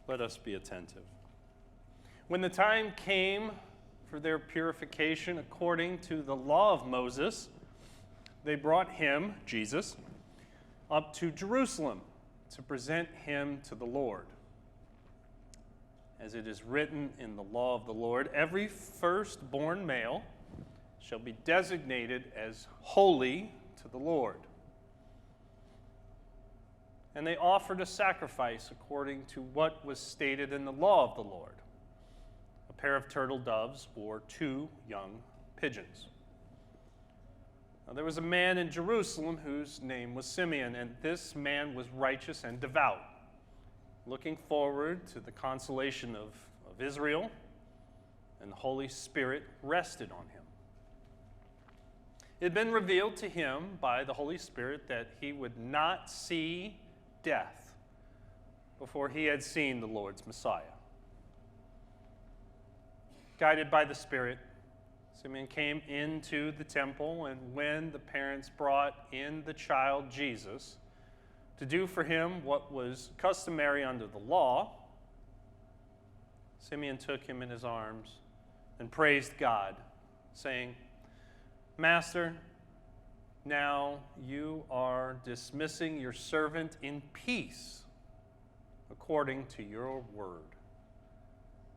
Let us be attentive. When the time came for their purification according to the law of Moses, they brought him, Jesus, up to Jerusalem to present him to the Lord. As it is written in the law of the Lord, every firstborn male shall be designated as holy to the Lord. And they offered a sacrifice according to what was stated in the law of the Lord, a pair of turtle doves or 2 young pigeons. Now, there was a man in Jerusalem whose name was Simeon, and this man was righteous and devout, looking forward to the consolation of Israel, and the Holy Spirit rested on him. It had been revealed to him by the Holy Spirit that he would not see death before he had seen the Lord's Messiah. Guided by the Spirit, Simeon came into the temple, and when the parents brought in the child Jesus to do for him what was customary under the law, Simeon took him in his arms and praised God, saying, "Master, now you are dismissing your servant in peace according to your word.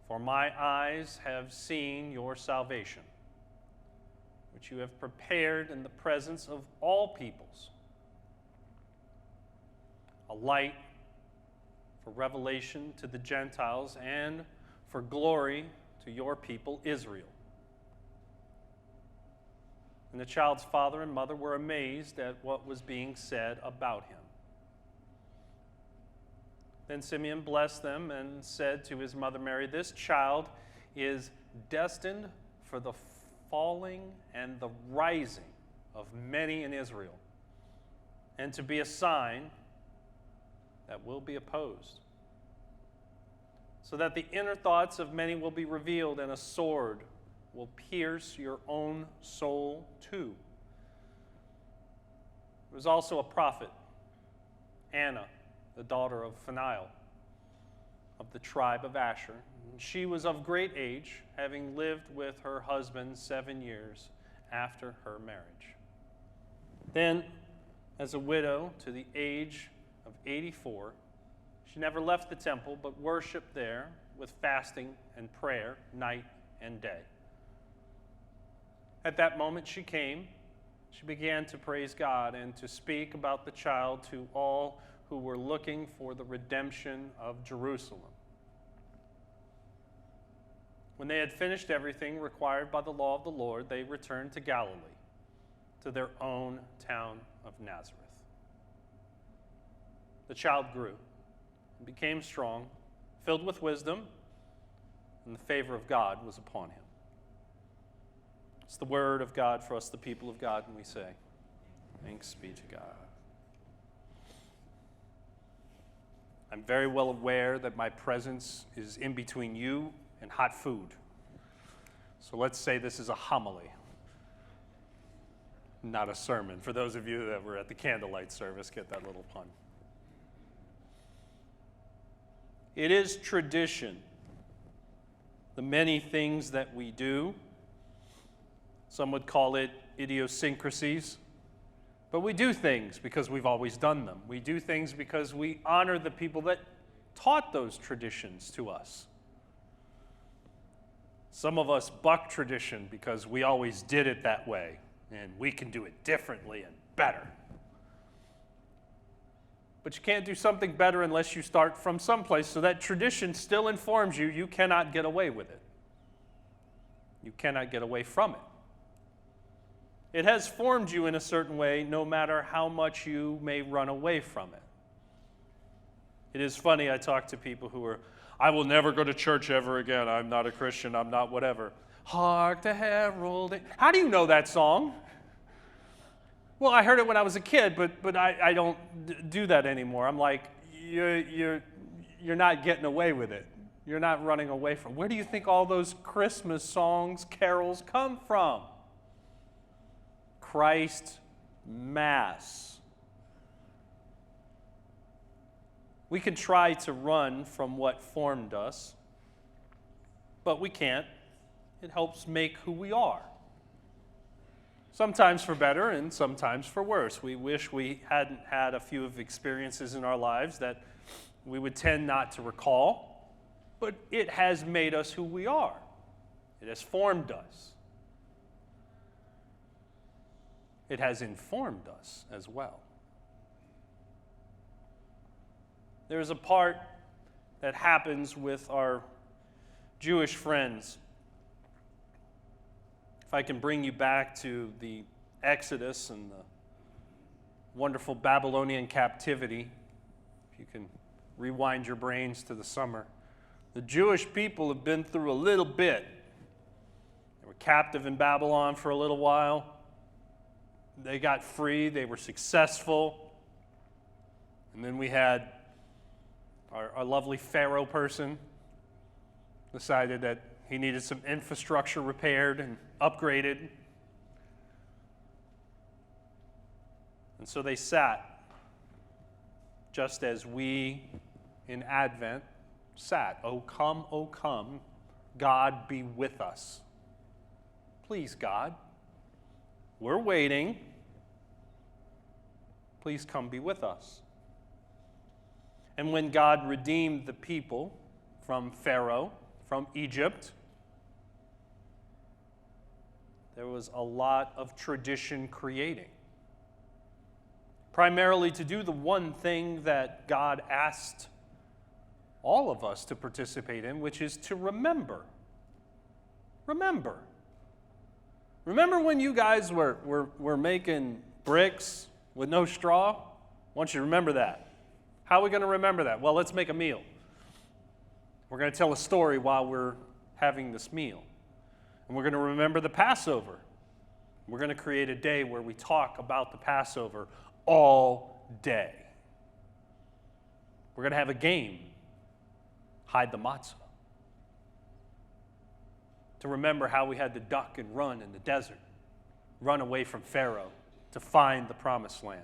For my eyes have seen your salvation, which you have prepared in the presence of all peoples, a light for revelation to the Gentiles and for glory to your people Israel." And the child's father and mother were amazed at what was being said about him. Then Simeon blessed them and said to his mother Mary, "This child is destined for the falling and the rising of many in Israel, and to be a sign that will be opposed, so that the inner thoughts of many will be revealed, and a sword will pierce your own soul too." There was also a prophet, Anna, the daughter of Phanuel, of the tribe of Asher. She was of great age, having lived with her husband 7 years after her marriage. Then, as a widow to the age of 84, she never left the temple, but worshiped there with fasting and prayer night and day. At that moment she began to praise God and to speak about the child to all who were looking for the redemption of Jerusalem. When they had finished everything required by the law of the Lord, they returned to Galilee, to their own town of Nazareth. The child grew and became strong, filled with wisdom, and the favor of God was upon him. It's the word of God for us, the people of God, and we say, thanks be to God. I'm very well aware that my presence is in between you and hot food. So let's say this is a homily, not a sermon. For those of you that were at the candlelight service, get that little pun. It is tradition, the many things that we do. Some would call it idiosyncrasies. But we do things because we've always done them. We do things because we honor the people that taught those traditions to us. Some of us buck tradition because we always did it that way, and we can do it differently and better. But you can't do something better unless you start from someplace, so that tradition still informs you. You cannot get away with it. You cannot get away from it. It has formed you in a certain way, no matter how much you may run away from it. It is funny, I talk to people who are, "I will never go to church ever again. I'm not a Christian. I'm not whatever." Hark the herald. How do you know that song? Well, I heard it when I was a kid, but I don't do that anymore. I'm like, you're not getting away with it. You're not running away from it. Where do you think all those Christmas songs, carols come from? Christ Mass. We can try to run from what formed us, but we can't. It helps make who we are. Sometimes for better and sometimes for worse. We wish we hadn't had a few of experiences in our lives that we would tend not to recall, but it has made us who we are. It has formed us. It has informed us as well. There's a part that happens with our Jewish friends. If I can bring you back to the Exodus and the wonderful Babylonian captivity, if you can rewind your brains to the summer, the Jewish people have been through a little bit. They were captive in Babylon for a little while. They got free. They were successful. And then we had our lovely Pharaoh person decided that he needed some infrastructure repaired and upgraded. And so they sat, just as we in Advent sat. O come, God be with us. Please, God, we're waiting. Please come be with us. And when God redeemed the people from Pharaoh, from Egypt, there was a lot of tradition creating. Primarily to do the one thing that God asked all of us to participate in, which is to remember. Remember. Remember when you guys were making bricks with no straw? I want you to remember that. How are we going to remember that? Well, let's make a meal. We're going to tell a story while we're having this meal. And we're going to remember the Passover. We're going to create a day where we talk about the Passover all day. We're going to have a game, hide the matzah, to remember how we had to duck and run in the desert, run away from Pharaoh to find the promised land.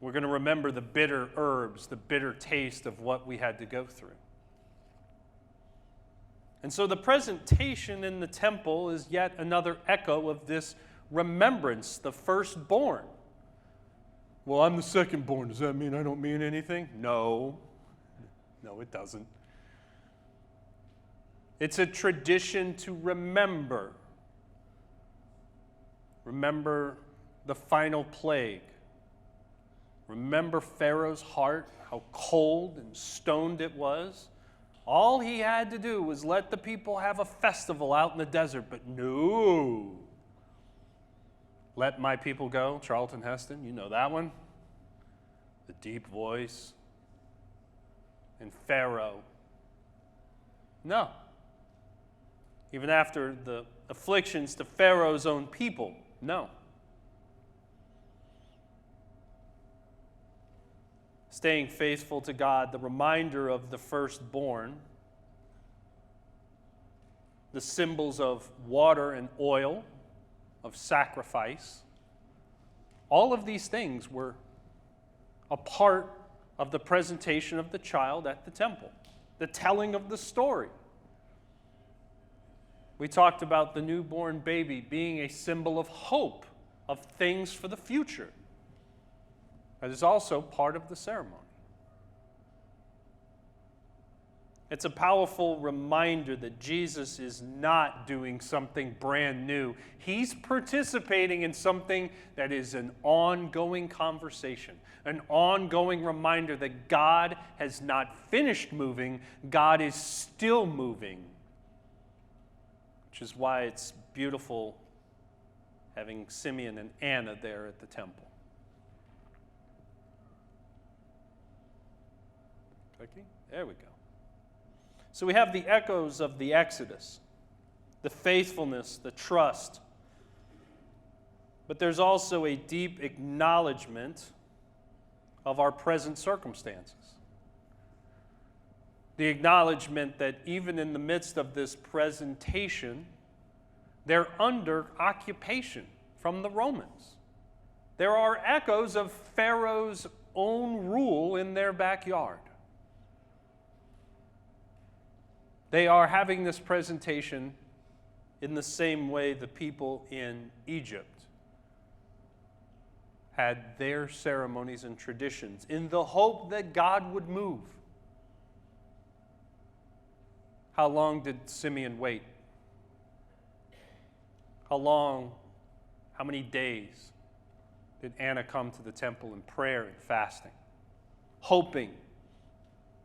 We're going to remember the bitter herbs, the bitter taste of what we had to go through. And so the presentation in the temple is yet another echo of this remembrance, the firstborn. Well, I'm the secondborn. Does that mean I don't mean anything? No. No, it doesn't. It's a tradition to remember. Remember the final plague. Remember Pharaoh's heart, how cold and stoned it was. All he had to do was let the people have a festival out in the desert, but no. Let my people go, Charlton Heston, you know that one? The deep voice. And Pharaoh. No. Even after the afflictions to Pharaoh's own people, no. Staying faithful to God, the reminder of the firstborn, the symbols of water and oil, of sacrifice, all of these things were a part of the presentation of the child at the temple, the telling of the story. We talked about the newborn baby being a symbol of hope, of things for the future. That is also part of the ceremony. It's a powerful reminder that Jesus is not doing something brand new. He's participating in something that is an ongoing conversation, an ongoing reminder that God has not finished moving, God is still moving. Which is why it's beautiful having Simeon and Anna there at the temple. Okay, there we go. So we have the echoes of the Exodus, the faithfulness, the trust. But there's also a deep acknowledgement of our present circumstances. The acknowledgement that even in the midst of this presentation, they're under occupation from the Romans. There are echoes of Pharaoh's own rule in their backyard. They are having this presentation in the same way the people in Egypt had their ceremonies and traditions, in the hope that God would move. How long did Simeon wait? How many days did Anna come to the temple in prayer and fasting, hoping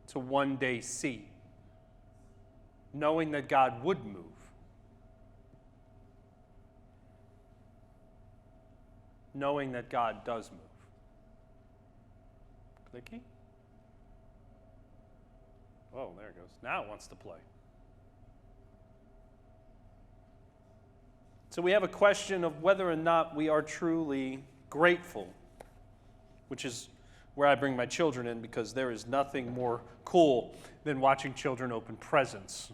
to one day see, knowing that God would move? Knowing that God does move. Clicky? Oh, there it goes. Now it wants to play. So we have a question of whether or not we are truly grateful, which is where I bring my children in, because there is nothing more cool than watching children open presents.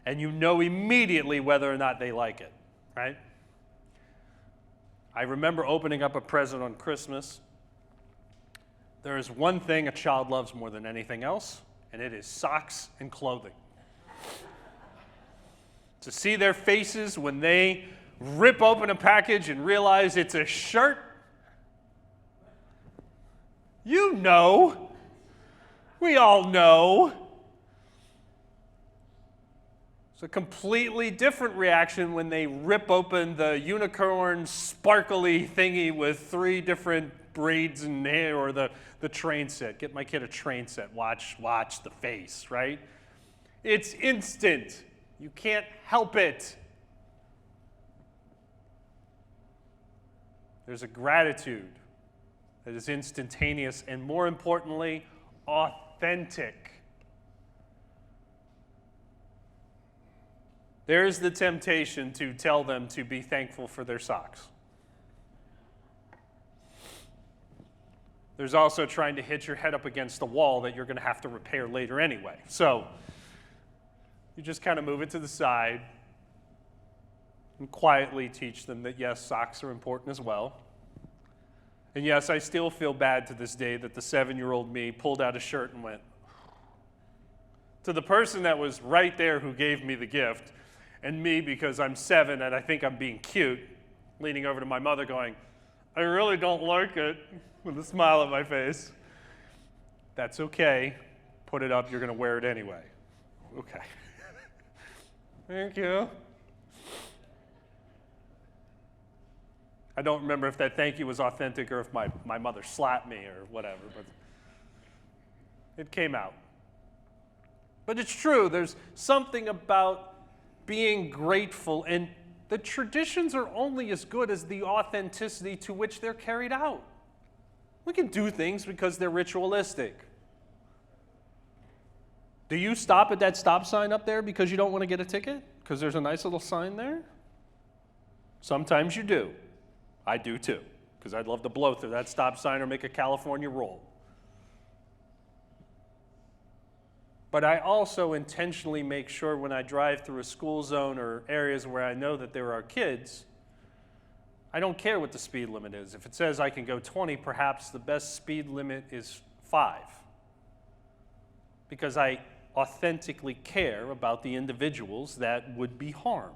And you know immediately whether or not they like it, right? I remember opening up a present on Christmas. There is one thing a child loves more than anything else, and it is socks and clothing. To see their faces when they rip open a package and realize it's a shirt, you know. We all know. It's a completely different reaction when they rip open the unicorn sparkly thingy with 3 different braids and hair, or the train set. Get my kid a train set. Watch the face, right? It's instant. You can't help it. There's a gratitude that is instantaneous and, more importantly, authentic. There is the temptation to tell them to be thankful for their socks. There's also trying to hit your head up against a wall that you're going to have to repair later anyway. So you just kind of move it to the side and quietly teach them that, yes, socks are important as well. And yes, I still feel bad to this day that the 7-year-old me pulled out a shirt and went. To the person that was right there who gave me the gift, and me, because I'm 7 and I think I'm being cute, leaning over to my mother going, I really don't like it, with a smile on my face. That's okay. Put it up. You're going to wear it anyway. Okay. Thank you. I don't remember if that thank you was authentic or if my mother slapped me or whatever, but it came out. But it's true. There's something about being grateful, and the traditions are only as good as the authenticity to which they're carried out. We can do things because they're ritualistic. Do you stop at that stop sign up there because you don't want to get a ticket? Because there's a nice little sign there? Sometimes you do. I do too, because I'd love to blow through that stop sign or make a California roll. But I also intentionally make sure when I drive through a school zone or areas where I know that there are kids, I don't care what the speed limit is. If it says I can go 20, perhaps the best speed limit is 5. Because I authentically care about the individuals that would be harmed.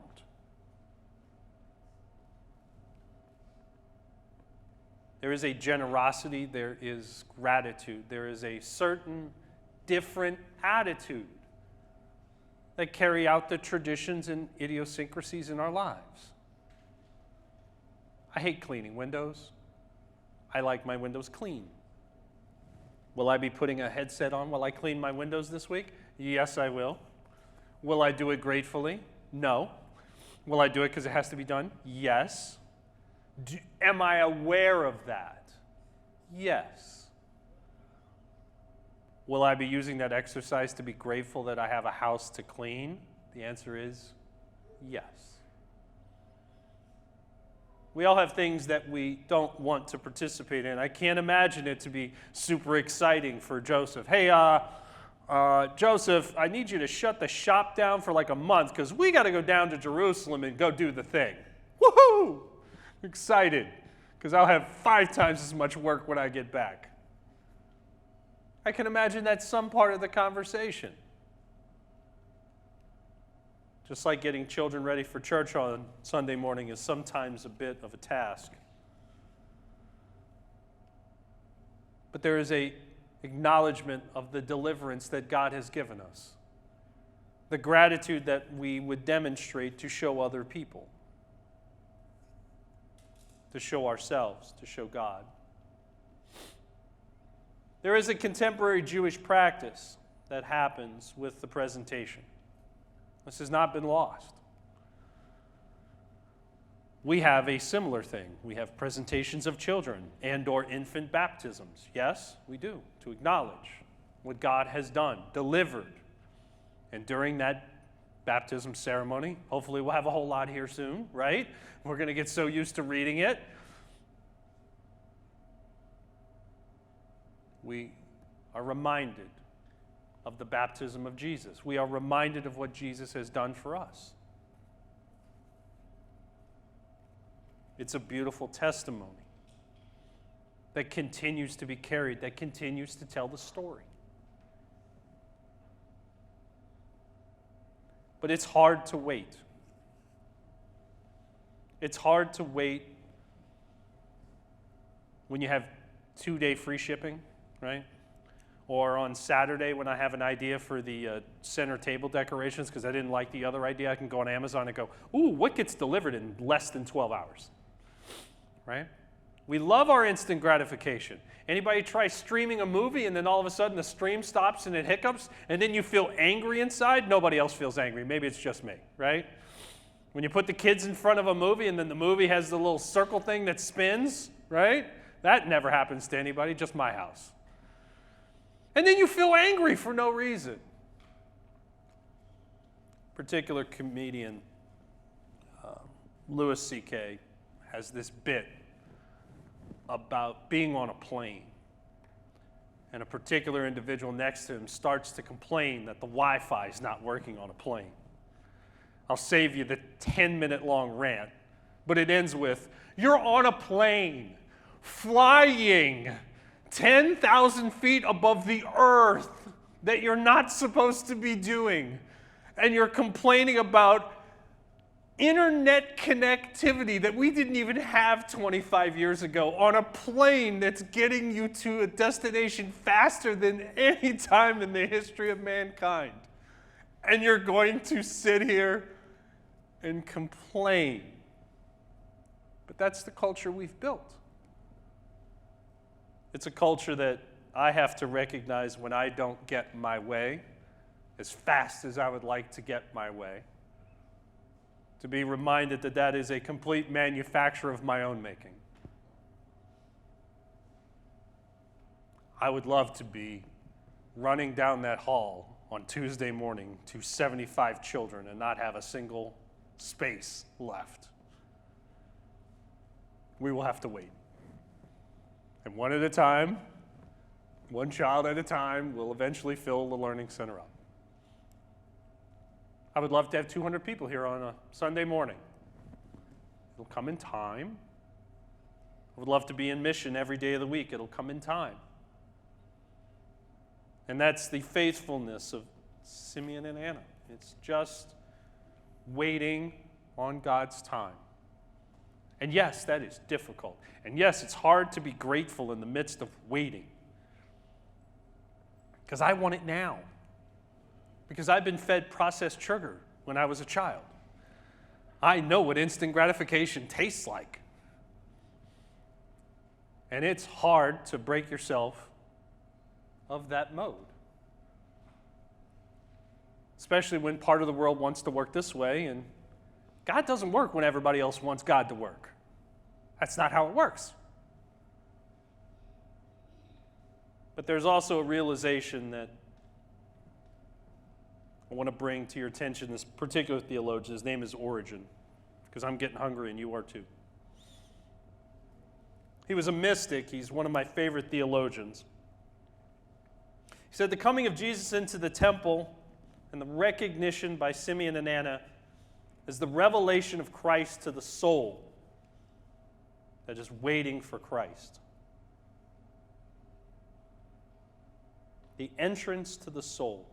There is a generosity, there is gratitude, there is a certain different attitude that carry out the traditions and idiosyncrasies in our lives. I hate cleaning windows. I like my windows clean. Will I be putting a headset on while I clean my windows this week? Yes, I will. Will I do it gratefully? No. Will I do it because it has to be done? Yes. Am I aware of that? Yes. Will I be using that exercise to be grateful that I have a house to clean? The answer is yes. We all have things that we don't want to participate in. I can't imagine it to be super exciting for Joseph. Hey, Joseph, I need you to shut the shop down for like a month because we got to go down to Jerusalem and go do the thing. Woohoo! Excited, because I'll have 5 times as much work when I get back. I can imagine that's some part of the conversation. Just like getting children ready for church on Sunday morning is sometimes a bit of a task. But there is an acknowledgement of the deliverance that God has given us. The gratitude that we would demonstrate to show other people, to show ourselves, to show God. There is a contemporary Jewish practice that happens with the presentation. This has not been lost. We have a similar thing. We have presentations of children and/or infant baptisms. Yes, we do, to acknowledge what God has done, delivered. And during that baptism ceremony, hopefully we'll have a whole lot here soon, right? We're going to get so used to reading it. We are reminded of the baptism of Jesus. We are reminded of what Jesus has done for us. It's a beautiful testimony that continues to be carried, that continues to tell the story. But it's hard to wait. It's hard to wait when you have 2-day free shipping, right? Or on Saturday when I have an idea for the center table decorations because I didn't like the other idea, I can go on Amazon and go, ooh, what gets delivered in less than 12 hours? Right? We love our instant gratification. Anybody try streaming a movie and then all of a sudden the stream stops and it hiccups and then you feel angry inside? Nobody else feels angry. Maybe it's just me, right? When you put the kids in front of a movie and then the movie has the little circle thing that spins, right? That never happens to anybody, just my house. And then you feel angry for no reason. Particular comedian, Louis C.K., has this bit about being on a plane. And a particular individual next to him starts to complain that the Wi-Fi is not working on a plane. I'll save you the 10-minute long rant, but it ends with, you're on a plane, flying 10,000 feet above the earth that you're not supposed to be doing. And you're complaining about internet connectivity that we didn't even have 25 years ago on a plane that's getting you to a destination faster than any time in the history of mankind. And you're going to sit here and complain. But that's the culture we've built. It's a culture that I have to recognize when I don't get my way as fast as I would like to get my way. To be reminded that that is a complete manufacture of my own making. I would love to be running down that hall on Tuesday morning to 75 children and not have a single space left. We will have to wait. And one at a time, one child at a time, we'll eventually fill the Learning Center up. I would love to have 200 people here on a Sunday morning. It'll come in time. I would love to be in mission every day of the week. It'll come in time. And that's the faithfulness of Simeon and Anna. It's just waiting on God's time. And yes, that is difficult. And yes, it's hard to be grateful in the midst of waiting. Because I want it now. Because I've been fed processed sugar when I was a child. I know what instant gratification tastes like. And it's hard to break yourself of that mode. Especially when part of the world wants to work this way, and God doesn't work when everybody else wants God to work. That's not how it works. But there's also a realization that I want to bring to your attention this particular theologian. His name is Origen, because I'm getting hungry and you are too. He was a mystic. He's one of my favorite theologians. He said the coming of Jesus into the temple and the recognition by Simeon and Anna is the revelation of Christ to the soul that is waiting for Christ. The entrance to the soul.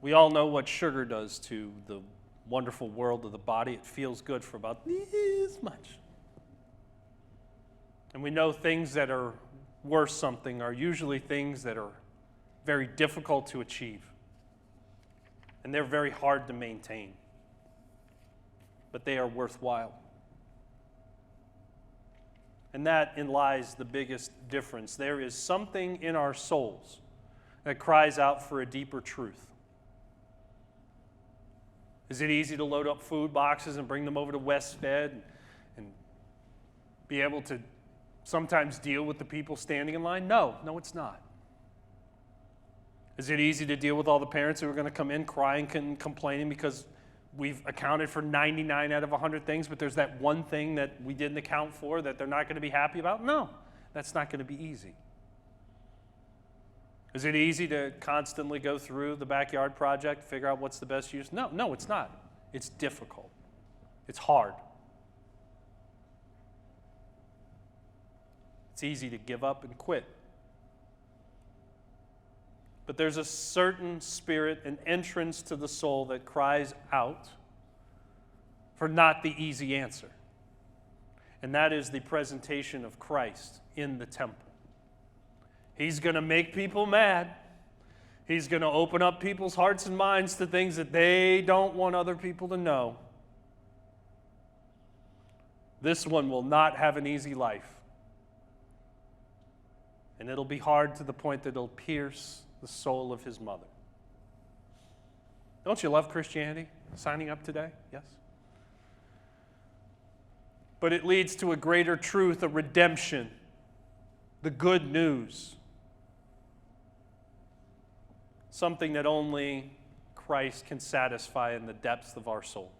We all know what sugar does to the wonderful world of the body. It feels good for about this much. And we know things that are worth something are usually things that are very difficult to achieve. And they're very hard to maintain. But they are worthwhile. And that in lies the biggest difference. There is something in our souls that cries out for a deeper truth. Is it easy to load up food boxes and bring them over to Westfed and be able to sometimes deal with the people standing in line? No, it's not. Is it easy to deal with all the parents who are going to come in crying and complaining because we've accounted for 99 out of 100 things, but there's that one thing that we didn't account for that they're not going to be happy about? No, that's not going to be easy. Is it easy to constantly go through the backyard project, figure out what's the best use? No, it's not. It's difficult. It's hard. It's easy to give up and quit. But there's a certain spirit, an entrance to the soul that cries out for not the easy answer. And that is the presentation of Christ in the temple. He's going to make people mad. He's going to open up people's hearts and minds to things that they don't want other people to know. This one will not have an easy life. And it'll be hard to the point that it'll pierce the soul of his mother. Don't you love Christianity? Signing up today? Yes. But it leads to a greater truth, a redemption, the good news. Something that only Christ can satisfy in the depths of our soul.